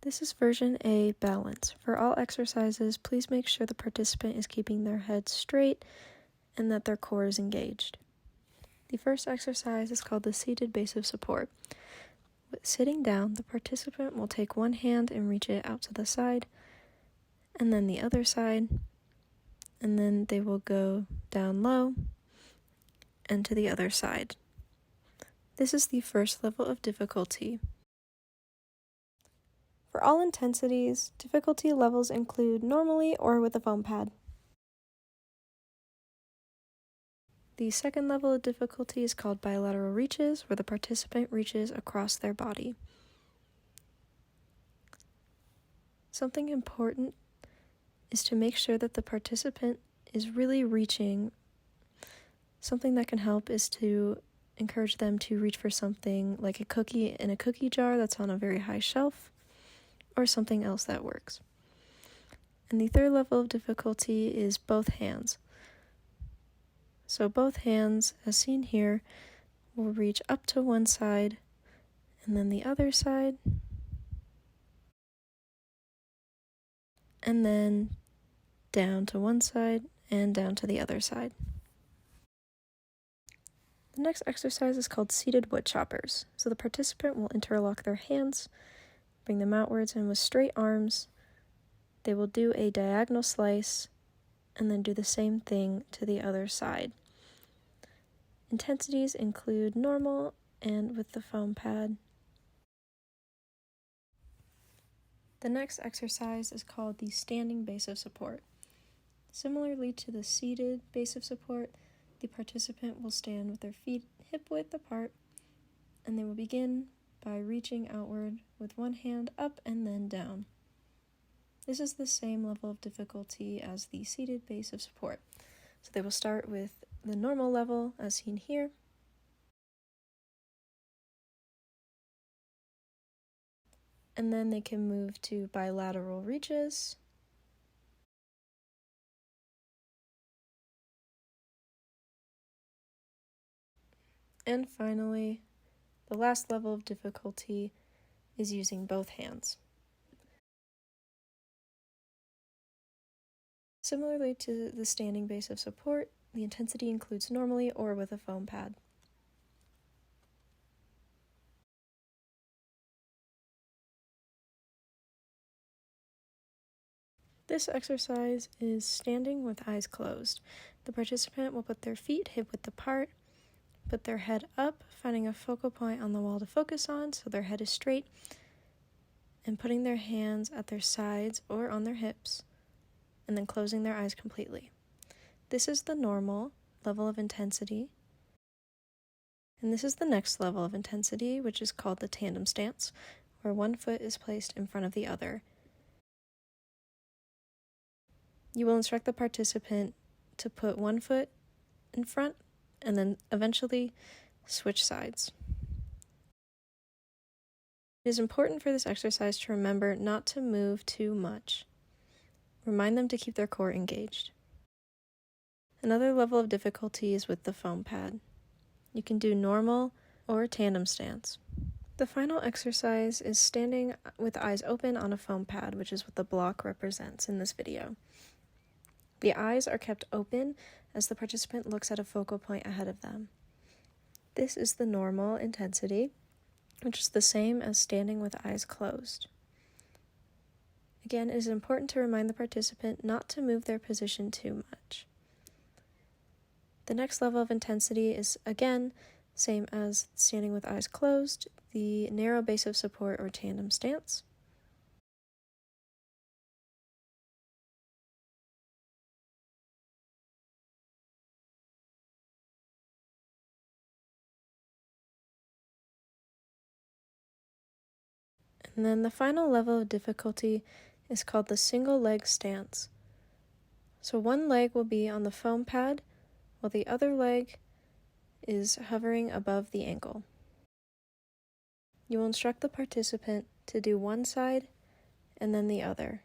This is version A, balance. For all exercises, please make sure the participant is keeping their head straight and that their core is engaged. The first exercise is called the seated base of support. Sitting down, the participant will take one hand and reach it out to the side, and then the other side, and then they will go down low and to the other side. This is the first level of difficulty. For all intensities, difficulty levels include normally or with a foam pad. The second level of difficulty is called bilateral reaches, where the participant reaches across their body. Something important is to make sure that the participant is really reaching. Something that can help is to encourage them to reach for something like a cookie in a cookie jar that's on a very high shelf, or something else that works. And the third level of difficulty is both hands. So both hands, as seen here, will reach up to one side and then the other side, and then down to one side and down to the other side. The next exercise is called seated wood choppers. So the participant will interlock their hands, bring them outwards, and with straight arms, they will do a diagonal slice and then do the same thing to the other side. Intensities include normal and with the foam pad. The next exercise is called the standing base of support. Similarly to the seated base of support, the participant will stand with their feet hip-width apart, and they will begin by reaching outward with one hand up and then down. This is the same level of difficulty as the seated base of support. So they will start with the normal level, as seen here, and then they can move to bilateral reaches, and finally, the last level of difficulty is using both hands. Similarly to the standing base of support, the intensity includes normally or with a foam pad. This exercise is standing with eyes closed. The participant will put their feet hip-width apart, put their head up, finding a focal point on the wall to focus on so their head is straight, and putting their hands at their sides or on their hips, and then closing their eyes completely. This is the normal level of intensity. And this is the next level of intensity, which is called the tandem stance, where one foot is placed in front of the other. You will instruct the participant to put one foot in front and then eventually switch sides. It is important for this exercise to remember not to move too much. Remind them to keep their core engaged. Another level of difficulty is with the foam pad. You can do normal or tandem stance. The final exercise is standing with eyes open on a foam pad, which is what the block represents in this video. The eyes are kept open as the participant looks at a focal point ahead of them. This is the normal intensity, which is the same as standing with eyes closed. Again, it is important to remind the participant not to move their position too much. The next level of intensity is, again, same as standing with eyes closed, the narrow base of support or tandem stance. And then the final level of difficulty is called the single leg stance. So one leg will be on the foam pad, while the other leg is hovering above the ankle. You will instruct the participant to do one side and then the other.